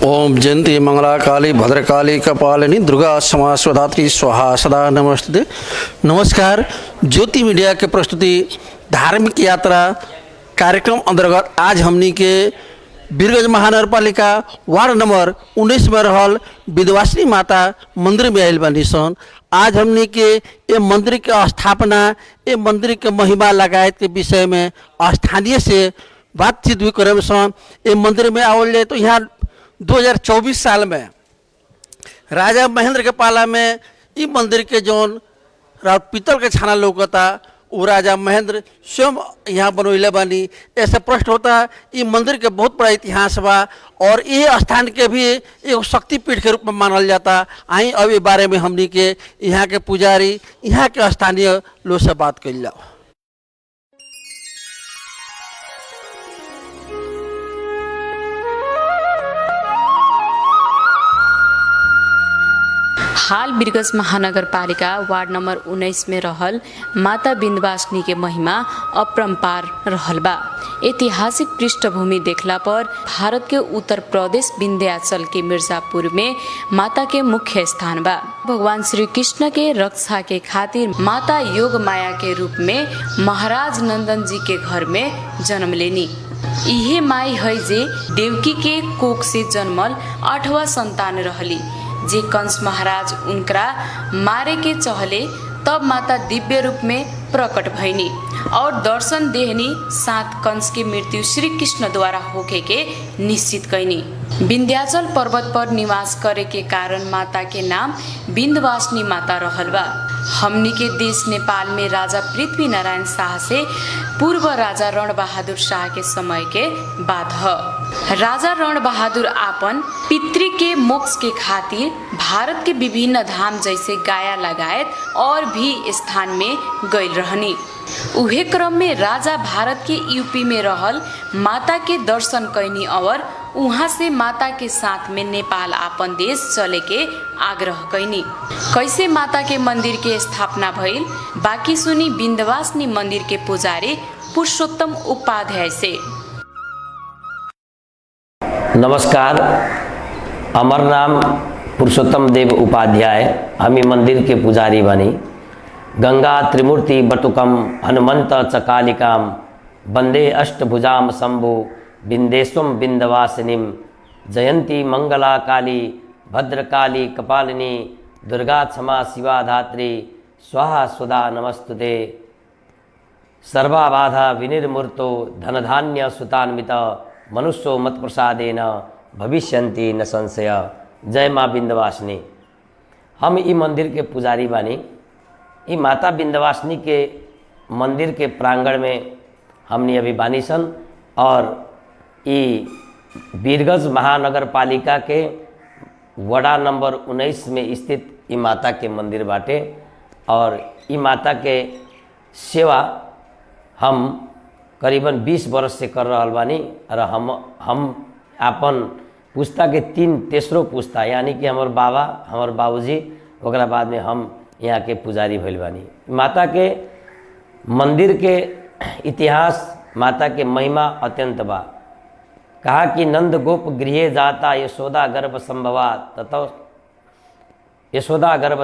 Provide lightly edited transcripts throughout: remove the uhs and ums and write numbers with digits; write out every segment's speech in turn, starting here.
ओम जयंती मंगला काली भद्रकाली कपालिनी दुर्गा क्षमा स्वधात्री स्वाहा सदा नमस्ते। नमस्कार। ज्योति मीडिया के प्रस्तुति धार्मिक यात्रा कार्यक्रम अंतर्गत आज हमनी के वीरगंज महानगर पालिका वार्ड नंबर 19 में रहल विंध्यवासिनी माता मंदिर में आयल बानी सन। आज हमनी के ये मंदिर के स्थापना, ये मंदिर के महिमा लगायत के विषय में स्थानीय से बातचीत भी करे सन। ये मंदिर में आवल जाए तो यहाँ 2024 साल में राजा महेंद्र के पाला में ई मंदिर के जौन पीतल के छाना लौकता वो राजा महेंद्र स्वयं यहाँ बनवैले बानी। ऐसे प्रश्न होता ये मंदिर के बहुत बड़ा इतिहास बा और ये स्थान के भी एक शक्तिपीठ के रूप में मानल जाता। आई अब इस बारे में हमनी के यहाँ के पुजारी, यहाँ के स्थानीय लोग से बात कइल जाओ। हाल वीरगंज महानगर पालिका वार्ड नंबर 19 में रहल माता विंध्यवासिनी के महिमा अपरंपार रहल बा। ऐतिहासिक पृष्ठभूमि देखला पर भारत के उत्तर प्रदेश विंध्याचल के मिर्जापुर में माता के मुख्य स्थान बा। भगवान श्री कृष्ण के रक्षा के खातिर माता योग माया के रूप में महाराज नंदन जी के घर में जन्म लेनी। इहे माई है जे देवकी के कोख से जन्मल 8वां संतान रहली। जे कंस महाराज उनकरा मारे के चहले तब माता दिव्य रूप में प्रकट भइनी और दर्शन देहनी। साथ कंस की मृत्यु श्री कृष्ण द्वारा होके के निश्चित कैनी। विंध्याचल पर्वत पर निवास करे के कारण माता के नाम विंध्यवासिनी माता रहल बा। हमनी के देश नेपाल में राजा पृथ्वी नारायण शाह से पूर्व राजा रण बहादुर शाह के समय के बात है। राजा रण बहादुर आपन पितृ के मोक्ष के खातिर भारत के विभिन्न धाम जैसे गाया लगायत और भी स्थान में गइल रहनी। उहे क्रम में राजा भारत के यूपी में रहल माता के दर्शन कैनी और वहाँ से माता के साथ में नेपाल आपन देश चले के आग्रह कैनी। कैसे माता के मंदिर के स्थापना भइल बाकी सुनी विंध्यवासिनी मंदिर के पुजारी पुरुषोत्तम उपाध्याय से। नमस्कार, हमार नाम पुरुषोत्तम देव उपाध्याय। हम ई मंदिर के पुजारी बनी। गंगा त्रिमूर्ति बटुकम हनुमंत चकालिकाम वंदे अष्टभुजाम शंभु विंध्येश्वम विंध्यवासिनीम जयंती मंगला काली भद्रकाली कपालिनी दुर्गा क्षमा शिवा धात्री स्वाहा सुधा नमस्तुते। सर्वाबाधा विनिर्मूर्तो धनधान्य सुतान्वित मनुष्यो मत प्रसादेन भविष्यन्ति न संशय। जय माँ विंध्यवासिनी। हम ई मंदिर के पुजारी बानी। ई माता विंध्यवासिनी के मंदिर के प्रांगण में हमनी अभी बानी सन और ई वीरगंज महानगर पालिका के वड़ा नंबर 19 में स्थित ई माता के मंदिर बाटे और ई माता के सेवा हम करीबन 20 वर्ष से कर रहल बानी और हम अपन पुस्ता के तेसरो पुस्ता यानी कि हमार बाबा हमार बाबूजी ओकरा बाद में हम यहाँ के पुजारी भइल बानी। माता के मंदिर के इतिहास, माता के महिमा अत्यंत बा। कहा कि नंद गोप गृहे जाता यशोदा गर्भ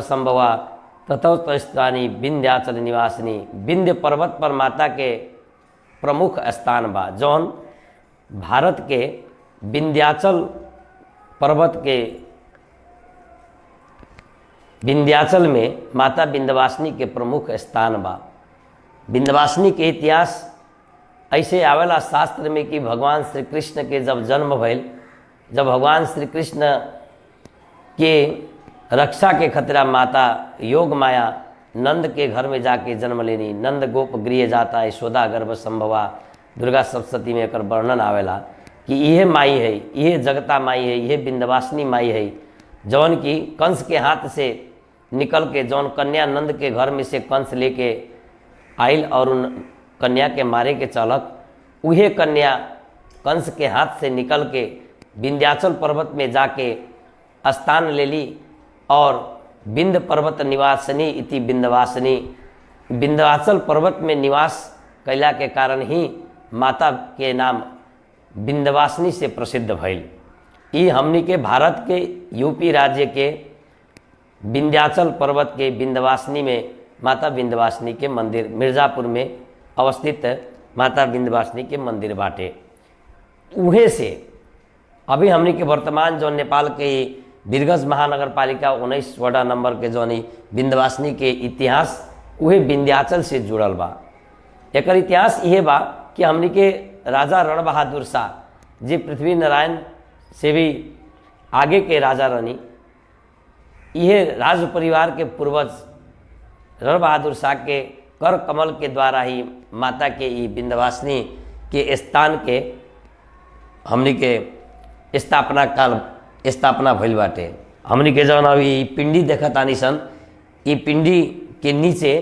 संभवा ततौ स्थानी विंध्याचल निवासिनी। विंध्य पर्वत पर माता के प्रमुख स्थान बा जौन भारत के विंध्याचल पर्वत के विंध्याचल में माता विंध्यवासिनी के प्रमुख स्थान बा। विंध्यवासिनी के इतिहास ऐसे आवेला शास्त्र में कि भगवान श्री कृष्ण के जब जन्म भइल, जब भगवान श्री कृष्ण के रक्षा के खतरा माता योग माया नंद के घर में जाके जन्म लेनी। नंद गोप गृह जाता यशोदा गर्भ संभवा। दुर्गा सप्तशती में एकर वर्णन आवेला कि यह माई है, यह जगता माई है, यह विंध्यवासिनी माई है जौन की कंस के हाथ से निकल के जौन कन्या नंद के घर में से कंस लेके आइल और उन कन्या के मारे के चलक उहे कन्या कंस के हाथ से निकल के विंध्याचल पर्वत में जाके स्थान ले ली और विंध्य पर्वत निवासिनी इति विंध्यवासिनी। विंध्याचल पर्वत में निवास कैला के कारण ही माता के नाम विंध्यवासिनी से प्रसिद्ध भइल। ये हमनी के भारत के यूपी राज्य के विंध्याचल पर्वत के विंध्यवासिनी में माता विंध्यवासिनी के मंदिर, मिर्ज़ापुर में अवस्थित माता विंध्यवासिनी के मंदिर बाटे। उहे से अभी हमनी के वर्तमान जो नेपाल के वीरगंज महानगर पालिका 19 वडा नंबर के जो विंध्यवासिनी के इतिहास उहे विंध्याचल से जुड़ल बा। एक इतिहास ये बा कि हमनी के राजा रणबहादुर शाह जी पृथ्वी नारायण से भी आगे के राजा रहनी। यह राज परिवार के पूर्वज रणबहादुर शाह के कर कमल के द्वारा ही माता के ई विंध्यवासिनी के स्थान के हमनी के स्थापना भइल बाटे। हमनी के जौन अभी पिंडी देखत आनी सन, ई पिंडी के नीचे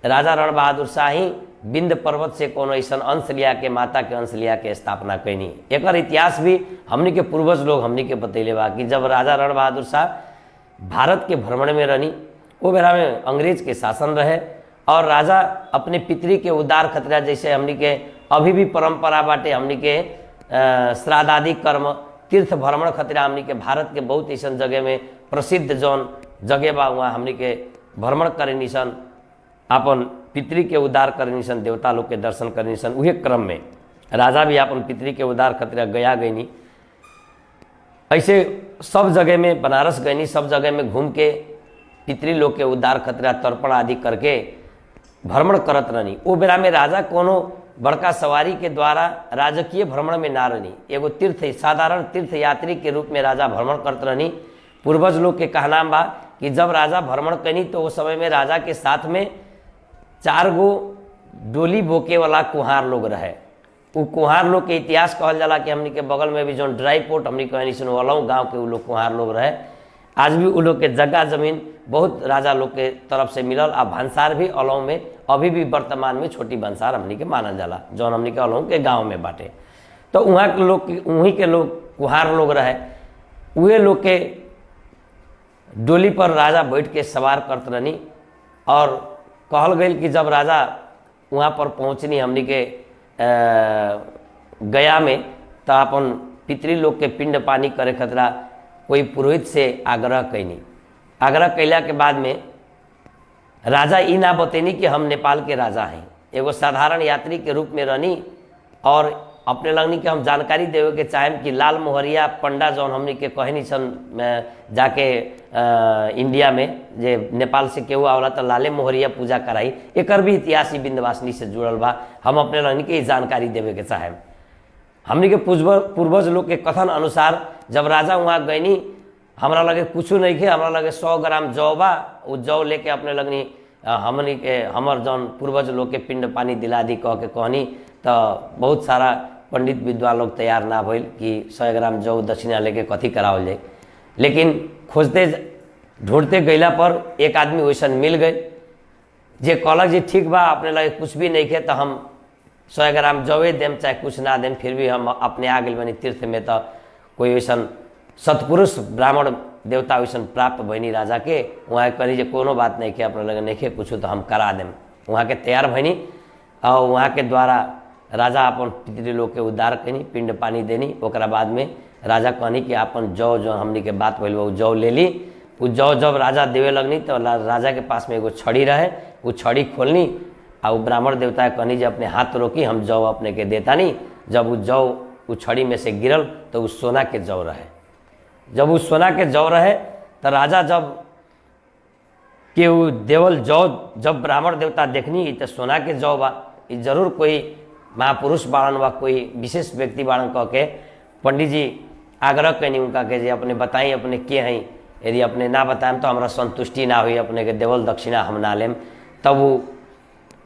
राजा रणबहादुर शाह ही विंध्य पर्वत से कोनो ऐसा अंश लिया के माता के अंश लिया के स्थापना कैनी। एक इतिहास भी हमनी के पूर्वज लोग हमनी के बतैले बा कि जब राजा रणबहादुर शाह भारत के भ्रमण में रहनी, वो बेरा में अंग्रेज के शासन रहे और राजा अपने पितरी के उदार खतरा, जैसे हमनी के अभी भी परंपरा बाटे, हमनी के श्राद्धादि कर्म तीर्थ भ्रमण खतरा हमनी के भारत के बहुत ऐसा जगह में प्रसिद्ध जौन जगह बा वहाँ हमनी के भ्रमण करनी सन, अपन पितरी के उद्धार करनी सन, देवता लोग के दर्शन करनी सन। उहे क्रम में राजा भी अपन पितरी के उद्धार खतरा गया गईनी। ऐसे सब जगह में बनारस गईनी, सब जगह में घूम के पितरी लोग के उद्धार खतरा तर्पण आदि करके भ्रमण करत रहनी। वो बेरा में राजा कोनो बड़का सवारी के द्वारा राजकीय भ्रमण में ना रहनी, एगो साधारण तीर्थ यात्री के रूप में राजा भ्रमण करत रहनी। पूर्वज लोग के कहना बा कि जब राजा भ्रमण कनी तो उस समय में राजा के साथ में 4 गो डोली बोके वाला कुहार लोग रहे। वो कुहार लोग के इतिहास कहल जाला कि हमनी के बगल में भी जो ड्राई पोर्ट हमनी कहनी सुन अलऊ गाँव के वो लोग कुहार लोग रहे। आज भी वो लोग के जगह जमीन बहुत राजा लोग के तरफ से मिलल। आ भंसार भी अलऊ में अभी भी वर्तमान में छोटी भंसार हमनी के मानल जाला, जौन हमनी के अलऊ के गाँव में बाटे। तो वहाँ के लोग वहीं के लोग कुहार लोग रहे। उहे लोग के डोली पर राजा बैठ के सवार करत रहनी और कहल गई कि जब राजा वहाँ पर पहुँचनी हमनी के गया में, तो अपन पितरी लोग के पिंड पानी करे खतरा कोई पुरोहित से आग्रह कैनी। आग्रह कैला के बाद में राजा ई ना बतैनी कि हम नेपाल के राजा हैं, एगो साधारण यात्री के रूप में रहनी और अपने लगनी कि हम जानकारी देवे के चाहें कि लाल मोहरिया पंडा जौन हमनी के कहनी सन जाके इंडिया में जे नेपाल से केहू आवला तो लाले मोहरिया पूजा कराई। एकर भी इतिहास विंध्यवासिनी से जुड़ल बा। हम अपने लगनी के जानकारी देवे के चाहें। हमनी के पूर्वज लोग के कथन अनुसार जब राजा वहाँ गईनी, हमरा लगे कुछ नहीं खे, हमरा लगे 100 ग्राम जौ बा। वो जौ लेके अपने लगनी हमनी के हमर जौन पूर्वज लोग के पिंड पानी दिला दी कह के कहनी। तो बहुत सारा पंडित विद्वान लोग तैयार ना भइल कि 100 ग्राम जौ दक्षिणा लेके कथी करावल जाए। लेकिन खोजते ढूंढते गईला पर एक आदमी वैसन मिल गए जे कहलक जी ठीक बा, अपने लगे कुछ भी नहीं खे तो हम 100 ग्राम जौवे देम चाहे कुछ ना देम, फिर भी हम अपने आ गए बनी तीर्थ में। तो कोई वैसन सतपुरुष ब्राह्मण देवता वैसन प्राप्त भैनी राजा के। वहाँ कहनी जे कोनो बात नहीं खे, अपने लगे नहीं खे कुछ तो हम करा देम। वहाँ के तैयार भैनी और वहाँ के द्वारा राजा अपन पितरी लोग के उद्धार कनी, पिंड पानी देनी। ओकरा बाद में राजा कहनी कि अपन जौ जो हमनी के बात भइल वो जौ ले ली। वो जौ जब राजा देवे लगनी तो राजा के पास में एगो छड़ी रहे, वो छड़ी खोलनी और ब्राह्मण देवता कहनी जे अपने हाथ रोकी, हम जौ अपने के देता नहीं। जब वो जौ वो छड़ी में से गिरल तो वो सोना के जौ रहे। जब वो सोना के जौ रहे तो राजा जब कि वो देवल जौ जब ब्राह्मण देवता देखनी तो सोना के जौ बा, जरूर कोई महापुरुष बाड़न व कोई विशेष व्यक्ति बाड़न कह के पंडित जी आग्रह कैनी उनका के जे अपने बताई अपने के हैं। यदि अपने ना बताएं तो हमारा संतुष्टि ना हुई, अपने के देवल दक्षिणा हम ना लेम। तब वो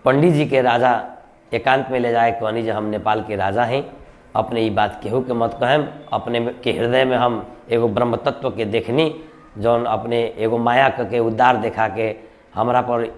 पंडित जी के राजा एकांत में ले जाए कहनी जे हम नेपाल के राजा हैं, अपने ये बात केहू के मत कहें। अपने के हृदय में हम एगो ब्रह्म तत्व के देखनी जौन अपने एगो माया के उद्धार देखा के हमरा पर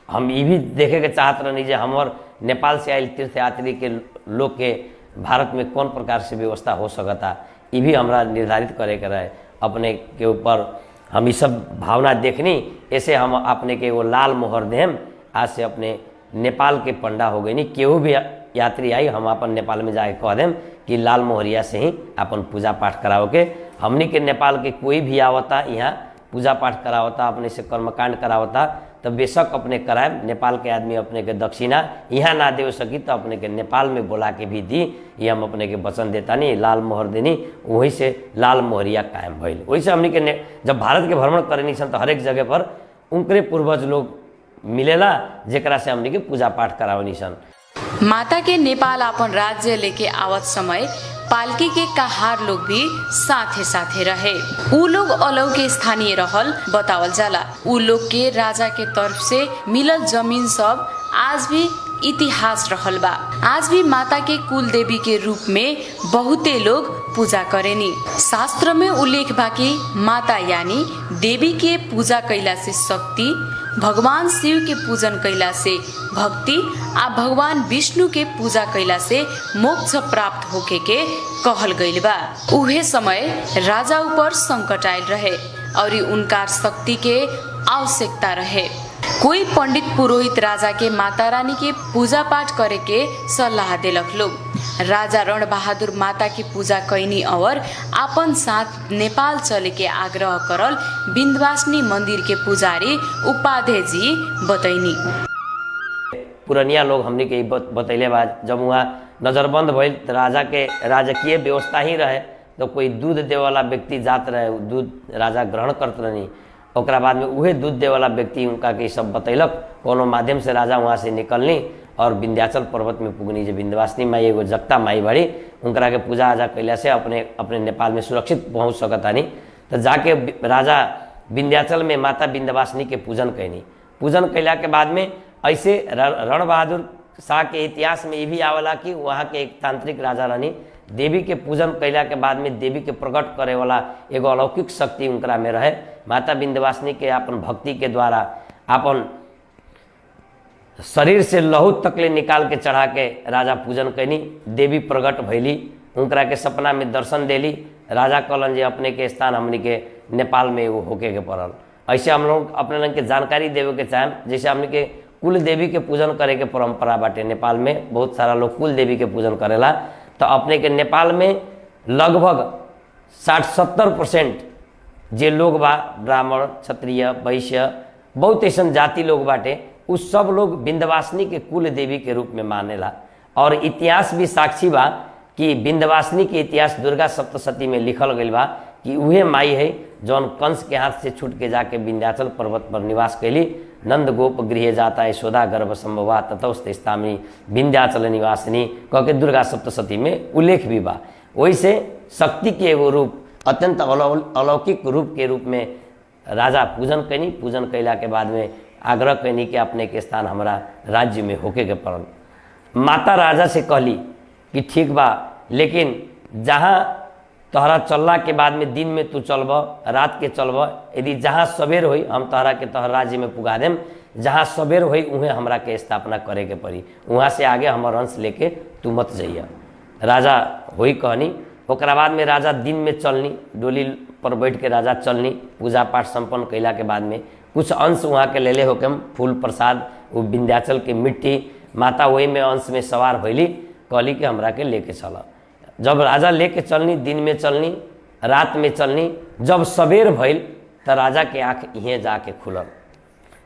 हम ये भी देखे के चाहत रहनी जे हमर नेपाल से आयल तीर्थ यात्री के लोग के भारत में कौन प्रकार से व्यवस्था हो सकता, ये भी हमरा निर्धारित करे के रहे। अपने के ऊपर हम ये सब भावना देखनी, ऐसे हम अपने के वो लाल मोहर देम। आज से अपने नेपाल के पंडा हो गई। नहीं केहू भी यात्री आई हम अपन नेपाल में जाके कह देम कि लाल मोहरिया से ही अपन पूजा पाठ कराओ के हमनी के नेपाल के कोई भी आवता यहाँ पूजा पाठ करावता, अपने से कर्मकांड करावता, तो बेशक अपने कराए। नेपाल के आदमी अपने के दक्षिणा यहाँ ना दे सकी तो अपने के नेपाल में बोला के भी दी, ये हम अपने के वचन देता नहीं, लाल मोहर देनी, वहीं से लाल मोहरिया कायम भइल। वही से हमनी के जब भारत के भ्रमण करे सन तो हर एक जगह पर उनके पूर्वज लोग मिलेला जेकरा से हमनी के पूजा पाठ करावनी सन। माता के नेपाल अपन राज्य लेके आवत समय पालकी के कहार लोग भी साथे साथे रहे। उ लोग अलौके स्थानीय रहल बतावल जाला। उ लोग के राजा के तरफ से मिलल जमीन सब आज भी इतिहास रहल बा। आज भी माता के कुल देवी के रूप में बहुते लोग पूजा करेनी। शास्त्र में उल्लेख बा कि माता यानी देवी के पूजा कैला से शक्ति, भगवान शिव के पूजन कैला से भक्ति आ भगवान विष्णु के पूजा कैला से मोक्ष प्राप्त होके के कहल गइल बा। उहे समय राजा ऊपर संकट आयल रहे और उनका शक्ति के आवश्यकता रहे। कोई पंडित पुरोहित राजा के माता रानी के पूजा पाठ करे के सलाह देलक लोग। राजा रण बहादुर माता की पूजा कैनी और अपन साथ नेपाल चले के आग्रह करल विन्ध्यवासिनी मंदिर के पुजारी उपाध्याय जी बतैनी। पुरनिया लोग हमने के बतैले बा, जब वहाँ नजरबंद भइल तो राजा के राजकीय व्यवस्था ही रहे, तो कोई दूध दे वाला व्यक्ति जात रहे, दूध राजा ग्रहण करत रहनी। ओकरा बाद में उहे दूध दे वाला व्यक्ति उनका के सब बतैलक, कोनो माध्यम से राजा वहाँ से निकलनी और विंध्याचल पर्वत में पुगनी। जो विंध्यवासिनी माई एगो जगता माई बड़ी, उनकरा के पूजा आजा कैला से अपने नेपाल में सुरक्षित पहुँच सकतानी। तो जाके राजा विंध्याचल में माता विंध्यवासिनी के पूजन कैनी। पूजन कैला के बाद में ऐसे रण बहादुर शाह के इतिहास में ये भी आवेला कि वहाँ के एक तांत्रिक राजा रानी देवी के पूजन कैला के बाद में देवी के प्रकट करे वाला एगो अलौकिक शक्ति उनकरा में रहे। माता विंध्यवासिनी के अपन भक्ति के द्वारा अपन शरीर से लहू तकले निकाल के चढ़ा के राजा पूजन कैनी। देवी प्रकट भैली, उनकरा के सपना में दर्शन देली। राजा कहलन जे अपने के स्थान हमनी के नेपाल में एगो होके के पड़ल। ऐसे हम लोग अपने लोग के जानकारी देवे के चाहें, जैसे हमनी के कुल देवी के पूजन करे के परंपरा बाटे। नेपाल में बहुत सारा लोग कुल देवी के पूजन करेला, तो अपने के नेपाल में लगभग 60-70% जे लोग बा, ब्राह्मण, क्षत्रिय, वैश्य, बहुत ऐसा जाति लोग बाटे, उस सब लोग विंध्यवासिनी के कुल देवी के रूप में मानेला। और इतिहास भी साक्षी बा कि विंध्यवासिनी के इतिहास दुर्गा सप्तशती में लिखल गई बा कि उहे माई है जौन कंस के हाथ से छूट के जाके विंध्याचल पर्वत पर निवास कैली। नंद गोप गृह जाता यशोदा गर्भ संभवा ततोस्त स्थामिनी विंध्याचल निवासिनी कह के दुर्गा सप्तशती में उल्लेख भी बा। वही से शक्ति के एगो रूप, अत्यंत अलौकिक रूप के रूप में राजा पूजन कैनी। पूजन कैला के बाद में आग्रह कैनी कि अपने के स्थान हमारा राज्य में होके के पड़ल। माता राजा से कहली कि ठीक बा, लेकिन जहाँ तोहरा चलला के बाद में दिन में तू चलब, रात के चलब, यदि जहाँ सवेर होई हम तोहरा के तोहर राज्य में पुगा देम। जहाँ सवेर होई उहें हमरा के स्थापना करे के पड़ी, वहाँ से आगे हमर अंश लेके तू मत जइया। राजा होई कहनी। ओकरा बाद में राजा दिन में चलनी, डोली पर बैठ के राजा चलनी। पूजा पाठ संपन्न कैला के बाद में कुछ अंश वहाँ के लेले होके फूल प्रसाद, वो विंध्याचल के मिट्टी, माता वही में अंश में सवार भैली। कहली कि हमरा के लेके चल। जब राजा लेके चलनी, दिन में चलनी, रात में चलनी, जब सवेर भइल तो राजा के आँख इहें जाके खुलल।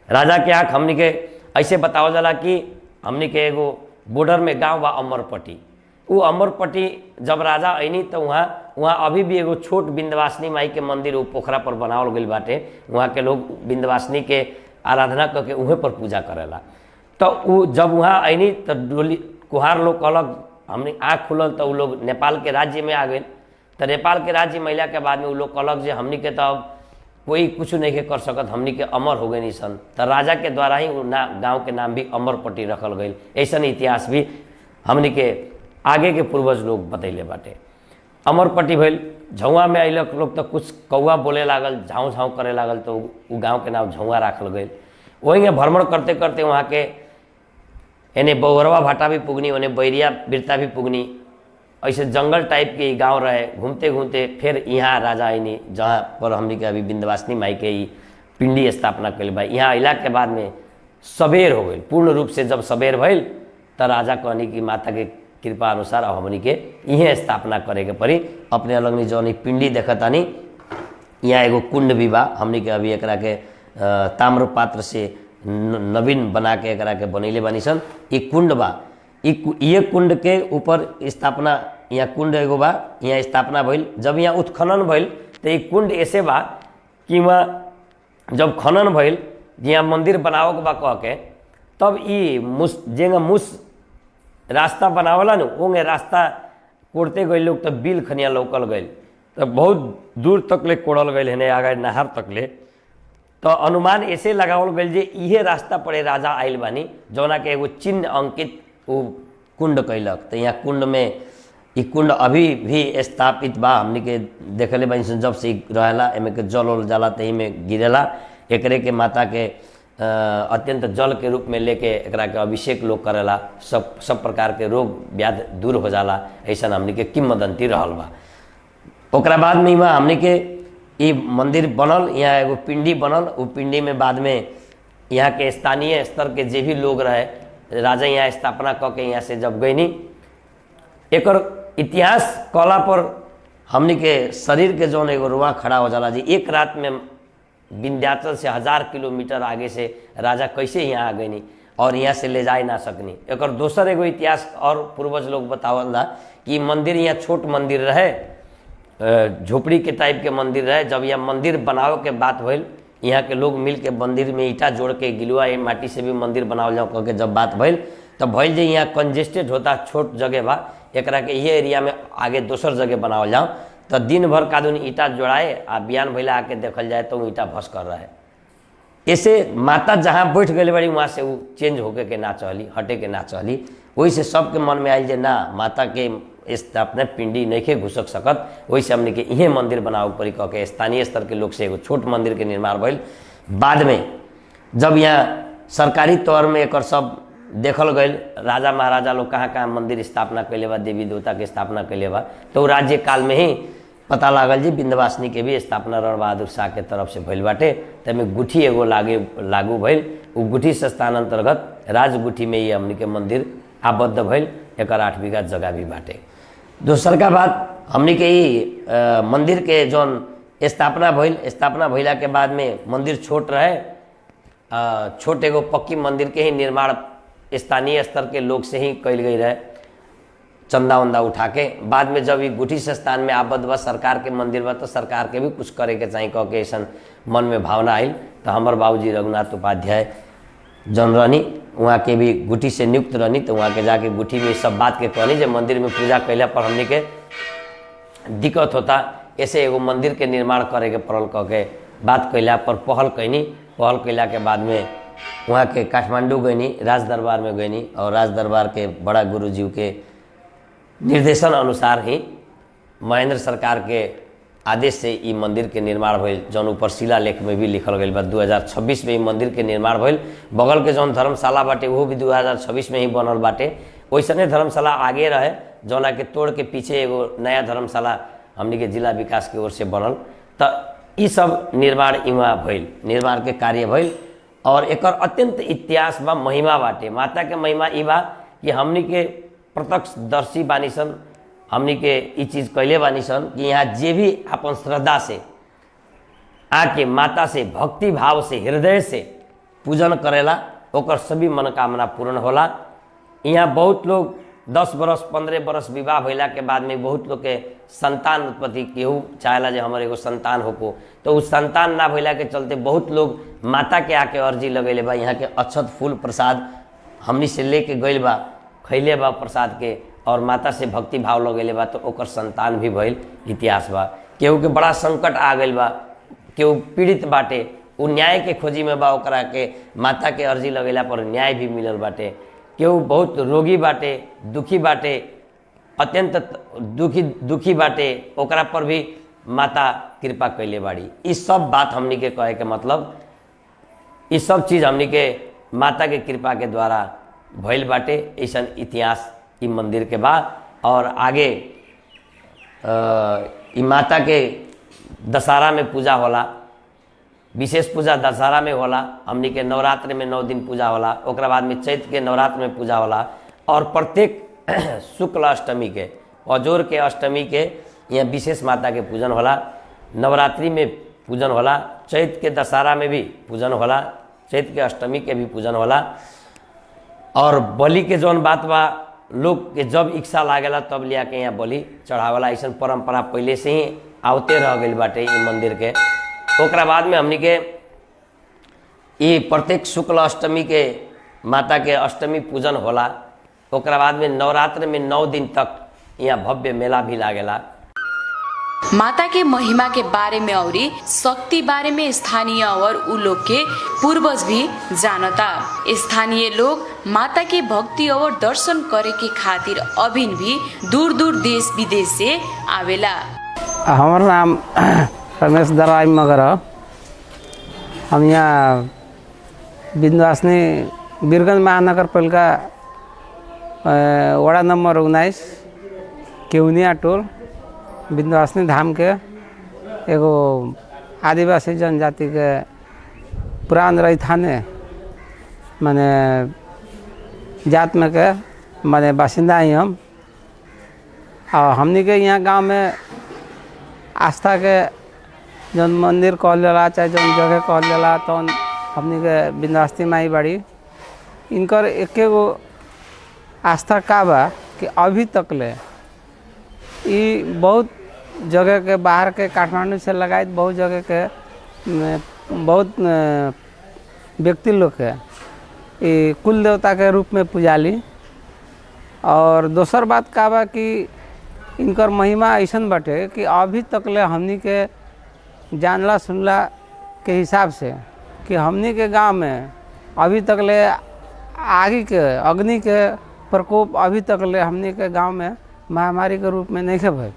राजा के आँख हमनी के ऐसे बतावल जाला कि हमनी के एगो बॉर्डर में गांव बा अमरपट्टी। वो अमरपट्टी जब राजा अइनी तो वहाँ अभी भी एगो छोट विंध्यवासिनी माई के मंदिर वो पोखरा पर बनावल गइल बाटे। वहाँ के लोग विंध्यवासिनी के आराधना करके उहे पर पूजा करेला। तो वो जब वहाँ अइनी तो डोली कुहार लोग कहलक, हमने आँख खुलल तो वो लोग नेपाल के राज्य में आ गए। तो नेपाल के राज्य में अला के बाद में वो लोग कहलक जे हमनी के तो अब कोई कुछ नहीं के कर सकत, हमनी के अमर हो गए सन। तो राजा के द्वारा ही गांव के नाम भी अमरपट्टी रखल गई। ऐसा इतिहास भी हमनी के आगे के पूर्वज लोग बतैले बाटे। अमरपट्टी भइल, झौआ में अइलक लोग तो कुछ कौआ बोले लागल, झाँव झाँव करे लागल, तो वो गाँव के नाम झौआ राखल गई। वहीं भ्रमण करते करते वहाँ के एने बौरवा भाटा भी पुगनी, उन्हें बैरिया बिरता भी पुगनी। ऐसे जंगल टाइप के गांव रहे। घूमते घूमते फिर यहाँ राजा आईनी, जहाँ पर हमने के अभी विंध्यवासिनी माई के ही पिंडी स्थापना कल बा। यहाँ अला के बाद में सबेर हो गई पूर्ण रूप से। जब सबेर भइल तो राजा कहनी कि माता के कृपा अनुसार अब हमनी के इहे स्थापना करे के पड़ी। अपने अलग जौन पिंडी देखतानी यहाँ एगो कुंड भी बा, हमनी के अभी एकरा के ताम्र पात्र से नवीन बना के एकरा के बनैले बानी सन। ये कुंड बा, ये कुंड के ऊपर स्थापना, यहाँ कुंड एगो बा, यहाँ स्थापना भइल। जब यहाँ उत्खनन भइल तो ये कुंड ऐसे बा कि वहाँ जब खनन भइल यहाँ मंदिर बनावो के बा कह के, तब ये मुस रास्ता बनावला न, ओंगे रास्ता कोड़ते गए लोग तो बिल खनिया लौकल गए, तो बहुत दूर तक ले कोड़ल गए है आगे नहर तक ले। तो अनुमान ऐसे लगावल गए जे इहे रास्ता पर राजा आइल बानी, जौना के एगो चिन्ह अंकित वो कुंड कैलक। तो यहाँ कुंड में ई कुंड अभी भी स्थापित बा, हमनी के देखले बानी जब से रहेला, एमे के जल उल जाला तही में गिरेला। एकरे के माता के अत्यंत जल के रूप में लेके एकरा के अभिषेक लोग करेला, सब प्रकार के रोग व्याध दूर हो जाला, ऐसा हमनी के किंवदंती रहल बा। ओकरा बाद में वहाँ हमनी के ये मंदिर बनल, यहाँ एगो पिंडी बनल। वो पिंडी में बाद में यहाँ के स्थानीय स्तर के जे भी लोग रहे, राजा यहाँ स्थापना क के यहाँ से जब गईनी, एकर इतिहास कहला पर हमनी के शरीर के जौन एगो रुआ खड़ा हो जाला जी। एक रात में विंध्याचल से 1000 किलोमीटर आगे से राजा कैसे यहाँ आ गईनी और यहाँ से ले जाए ना सकनी। एकर दोसर एगो इतिहास और पूर्वज लोग बतावला कि मंदिर यहाँ छोट मंदिर रहे, झोपड़ी के टाइप के मंदिर रहे। जब यह मंदिर बनावे के बात भइल, यहाँ के लोग मिल के मंदिर में ईटा जोड़ के गिलुआ माटी से भी मंदिर बनावल जाओ कह के जब बात भइल, तब भइल जे यहाँ कंजेस्टेड होता, छोट जगह बा, एकरा के ये एरिया में आगे दोसर जगह बनावल जाओ। तो दिन भर कादून ईटा जोड़ाए आ बिहान भैला आके देखल जाए तो ईटा भस कर रहा है। ऐसे माता जहाँ बैठ गई बड़ी वहाँ से वो चेंज होके के ना चली, हटे के ना चली। वही से सबके मन में आयल जे ना माता के स्थापना पिंडी नहीं के घुसक सकत, वही से हमने के इहे मंदिर बनावे पड़ी कह के स्थानीय स्तर के लोग से एगो छोट मंदिर के निर्माण भइल। बाद में जब यहाँ सरकारी तौर में एक सब देखल गई, राजा महाराजा लोग कहाँ कहाँ मंदिर स्थापना कैले बा, देवी देवता के स्थापना कैले बा, तो राज्य काल में ही पता लागल जी विंध्यवासिनी के भी स्थापना रण बहादुर शाह के तरफ से भइल बाटे। तमे गुठी एगो लागू भइल, उ गुठी संस्थान अंतर्गत राजगुठी में ही हमनी के मंदिर आबद्ध भइल। एक 8 बीघा जगह भी बाटे। दोसर का बात हमनी के ही मंदिर के जौन स्थापना भइल, स्थापना भइला के बाद में मंदिर छोट रहे, छोट एगो पक्की मंदिर के ही निर्माण स्थानीय स्तर के लोग से ही कैल गई रहे, चंदा उंदा उठा के। बाद में जब ये गुठी संस्थान में आबद्ध बा, सरकार के मंदिर बा, तो सरकार के भी कुछ करे के चाहिए कह के ऐसा मन में भावना आयल। तो हमार बाबूजी रघुनाथ उपाध्याय जौन रहनी, वहाँ के भी गुठी से नियुक्त रहनी, तो वहाँ के जाके गुठी में सब बात के कहनी जब मंदिर में पूजा कैला पर हमने के दिक्कत होता, ऐसे एगो मंदिर के निर्माण करे के पड़ल कह के बात कैला पर पहल कैनी। पहल कैला के बाद में वहाँ के काठमांडू गईनी, राज दरबार में गईनी, और राज दरबार के बड़ा गुरुजी के निर्देशन अनुसार ही महेंद्र सरकार के आदेश से ई मंदिर के निर्माण भइल, जौन ऊपर शिलालेख में भी लिखल गई बा। 2026 में ई मंदिर के निर्माण भइल। बगल के जौन धर्मशाला बाटे वो भी 2026 में ही बनल बाटे। वैसने धर्मशाला आगे रहे, जौना के तोड़ के पीछे एगो नया धर्मशाला हमनी के जिला विकास की ओर से बनल। तो ई सब निर्माण इहाँ भइल, निर्माण के कार्य भइल। और एकर अत्यंत इतिहास बा, महिमा बाटे। माता के महिमा ई बा कि हमनी के प्रत्यक्षदर्शी बानी सन, हमनी के ई चीज़ कैले बानी सन कि यहाँ जे भी अपन श्रद्धा से आके माता से भक्ति भाव से हृदय से पूजन करेला, ओकर सभी मनोकामना पूर्ण होला। यहाँ बहुत लोग 10 बरस 15 बरस विवाह भइला के बाद में बहुत लोग के संतान उत्पत्ति, केहू चाहेला जे हमर एगो संतान होको, तो उस संतान ना भइला के चलते बहुत लोग माता के आके अर्जी लगैले बा। यहाँ के अक्षत फूल प्रसाद हमनी से लेके गइल बा, खैले बा प्रसाद के, और माता से भक्ति भाव लगैले बा, तो ओकर संतान भी भइल। इतिहास बा। केहू के बड़ा संकट आ गइल बा, केहू पीड़ित बाटे, उ न्याय के खोजी में बा, ओकरा के माता के अर्जी लगैला पर न्याय भी मिलल बाटे। केहू बहुत रोगी बाटे, दुखी बाटे, अत्यंत दुखी बाटे, ओकरा पर भी माता कृपा कैले बाड़ी। इस सब बात हमनी के कहे के मतलब, इस सब चीज़ हमनी के माता के कृपा के द्वारा भइल बाटे। ऐसा इतिहास ई मंदिर के बाद। और आगे ई माता के दशहरा में पूजा होला, विशेष पूजा दशहरा में होला। हमनी के नवरात्र में 9 दिन पूजा होला, ओकरा बाद में चैत के नवरात्र में पूजा होला। और प्रत्येक शुक्ल अष्टमी के अजोर के अष्टमी के यहाँ विशेष माता के पूजन होला। नवरात्रि में पूजन होला, चैत के दशहरा में भी पूजन होला, चैत के अष्टमी के भी पूजन होला। और बलि के जौन बात बा लोग के जब इच्छा लागेला तब लिया के यहाँ बलि चढ़ावेला, ऐसा परंपरा पहले से ही आवते रह गई बाटे ई मंदिर के। ओकरा बाद में हमनी के ये प्रत्येक शुक्ल अष्टमी के माता के अष्टमी पूजन होला। ओकरा बाद में नवरात्र में 9 दिन तक यहाँ भव्य मेला भी लागेला। माता के महिमा के बारे में और शक्ति बारे में स्थानीय और उ लोग के पूर्वज भी जानता। स्थानीय लोग माता के भक्ति और दर्शन करे के खातिर अभिन भी दूर दूर देश विदेश से आवेला। हमार नाम रमेश दराई मगर। हम यहाँ विंध्यवासिनी वीरगंज महानगर पालिका वार्ड नंबर 19 केवनिया टोल विंध्यवासिनी धाम के एगो आदिवासी जनजाति के पुरान रैथाने माने जात में के माने बासिंदा ही हम। और हमनी के यहाँ गांव में आस्था के जौन मंदिर कहल जाला चाहे जौन जगह कहल जाला तो हमनी के विंध्यवासिनी माई बाड़ी। इनकर एक एगो आस्था का बा कि अभी तक ले ई बहुत जगह के बाहर के काठमांडू से लगायत बहुत जगह के बहुत व्यक्ति लोग के ई कुल देवता के रूप में पूजाली। और दोसर बात का बा कि इनकर महिमा ऐसन बाटे कि अभी तक ले हमनी के जानला सुनला के हिसाब से कि हमनी के गांव में अभी तक ले आगे के अग्नि के प्रकोप अभी तक ले हमनी के गांव में महामारी के रूप में नहीं है भाई।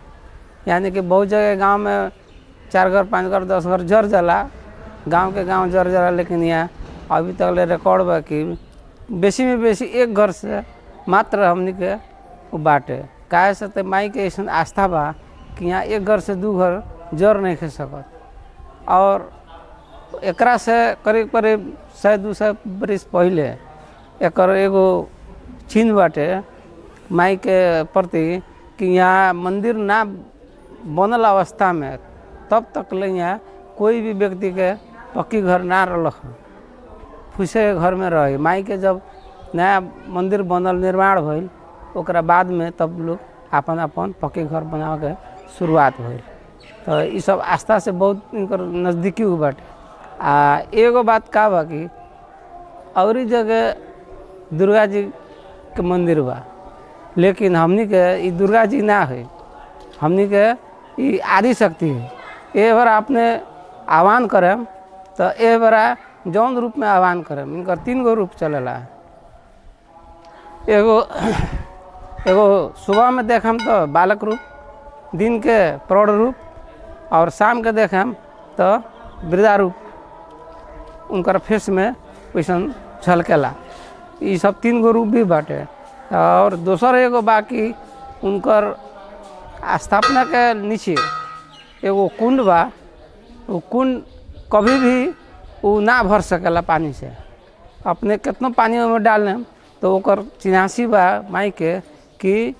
यानी कि बहुत जगह गांव में 4 घर 5 घर 10 घर जर जाला, गांव के गांव जर जाला, लेकिन यहाँ अभी तक ले रिकॉर्ड बा कि बेसी में बेसी 1 घर से मात्र हमनी के बाटे। काहे से तो माई के ऐसा आस्था बा कि यहाँ 1 घर से 2 घर जर नहीं खे सकत। और एकरा से करीब करीब 100-200 बरिस पहले एकर एगो चिन्ह बाटे माई के प्रति कि यहाँ मंदिर ना बनल अवस्था में तब तक ले यहाँ कोई भी व्यक्ति के पक्की घर ना रख, फूसे घर में रहे। माई के जब नया मंदिर बनल निर्माण भइल ओकरा बाद में तब लोग अपन अपन पक्की घर बना के शुरुआत भइल। तो ये सब आस्था से बहुत इनकर नज़दीकी हो बाटे। एगो बात का बा कि और जगह दुर्गा जी के मंदिर बा, लेकिन हमनी के ई दुर्गा जी ना है, हमनी के ई आदि शक्ति है। ए बार आपने आह्वान करें तो ए बारा जौन रूप में आह्वान करें। इनकर 3 गो रूप चलेला। एगो सुबह में देखम तो बालक रूप, दिन के प्रौढ़ रूप, और शाम के देखम तो वृद्धा रूप उनकर फेस में वैसन झलकेला। ये सब 3 गो रूप भी बाटे। और दोसर एगो बाकी उनकर स्थापना के नीचे एगो कुंड बा। वो कुंड कभी भी वो ना भर सकेला पानी से। अपने कितनो पानी में डाल दें तो ओकर चिन्हासी बा माई के कि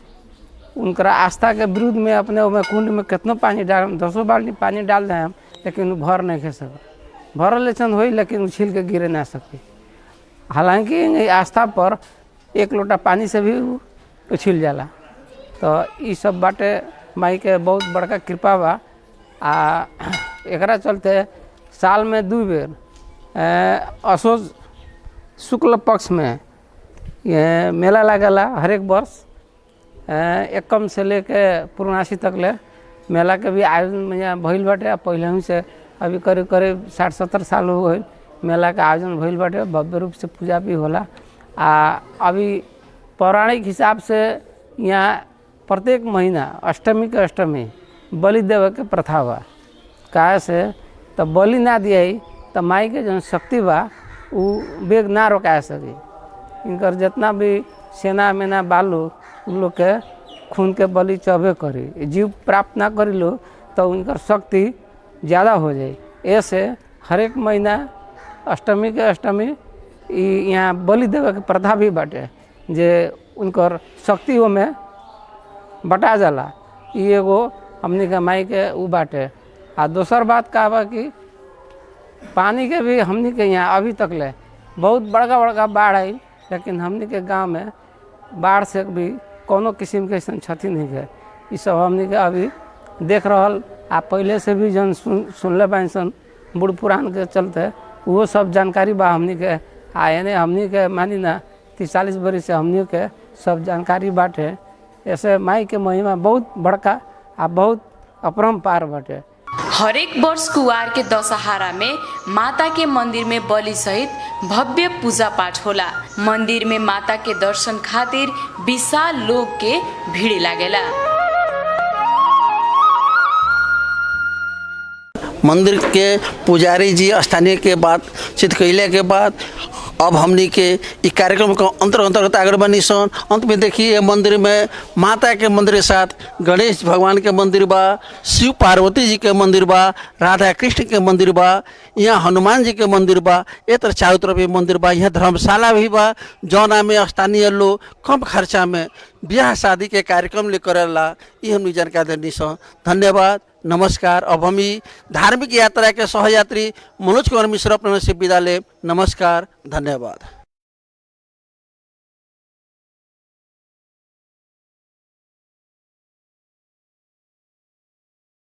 उनकरा आस्था के विरुद्ध में अपने में कुंड में कितनो पानी डाल 10 बाल्टी पानी डाल दें हम, लेकिन भर नहीं खे सके। भरल लेसन हो लेकिन उछिल के गिरे ना सके। हालांकि आस्था पर 1 लोटा पानी से भी उछिल जाला। तो ये सब बाटे माई के बहुत बड़का कृपा बा। एकरा चलते साल में 2 बेर असो शुक्ल पक्ष में ये मेला लागेला। हर एक वर्ष 1 से लेके पूर्णासी तक ले मेला के भी आयोजन में भइल बाटे। पहले से अभी करीब करीब 60-70 साल हो गए मेला का आयोजन भइल बाटे। भव्य रूप से पूजा भी होला। अभी पौराणिक हिसाब से यहाँ प्रत्येक महीना अष्टमी के अष्टमी बलि देवे के प्रथा बा। काहे से तो बलि ना दियाई तो माई के जो शक्ति बा वो बेग ना रोका सके। इनकर जितना भी सेना मेना बालू उन लोग के खून के बलि चढ़े करी, जीव प्राप्त ना करी लो तो उनकर शक्ति ज़्यादा हो जाए। ऐसे हर एक महीना अष्टमी के अष्टमी यहाँ बलि देवे के प्रथा भी बाटे। जे उनकर शक्ति में बटा जाला। ये एगो हमनी के माई के उ बाटे। आ दोसर बात का बा कि पानी के भी हमनी के यहाँ अभी तक ले बहुत बड़का बड़का बाढ़ आई, लेकिन हमनी के गांव में बाढ़ से भी कोनो किस्म के ऐसा क्षति नहीं है। ये सब हमनी के अभी देख रहल आ पहले से भी जन सुनले बानी सन बूढ़ पुरान के चलते वो सब जानकारी बा हमनी के। आने हमनी के मानी ना 40 बरिस से हमनी के सब जानकारी बाटे। ऐसे माई के महिमा बहुत बड़का आ बहुत अपरम्पार बाटे। हरेक वर्ष कुवार के दशहरा में माता के मंदिर में बलि सहित भव्य पूजा पाठ होला। मंदिर में माता के दर्शन खातिर विशाल लोग के भीड़ लागेला। मंदिर के पुजारी जी स्थानीय के बातचीत कैले के बाद अब हमनी के इस कार्यक्रम को अंतर्गत आगे बनी सन। अंत में देखिए मंदिर में माता के मंदिर के साथ गणेश भगवान के मंदिर बा, शिव पार्वती जी के मंदिर बा, राधा कृष्ण के मंदिर बा, यहाँ हनुमान जी के मंदिर बा। ये तरह चारों तरफ ये मंदिर बा। यहाँ धर्मशाला भी बा जौना में स्थानीय लोग कम खर्चा में ब्याह शादी के कार्यक्रम ले करेला। ये हमनी जानकारी देनी सन। धन्यवाद, नमस्कार। अब हम धार्मिक यात्रा के सहयात्री मनोज कुमार मिश्र अपने से विदा ले। नमस्कार, धन्यवाद।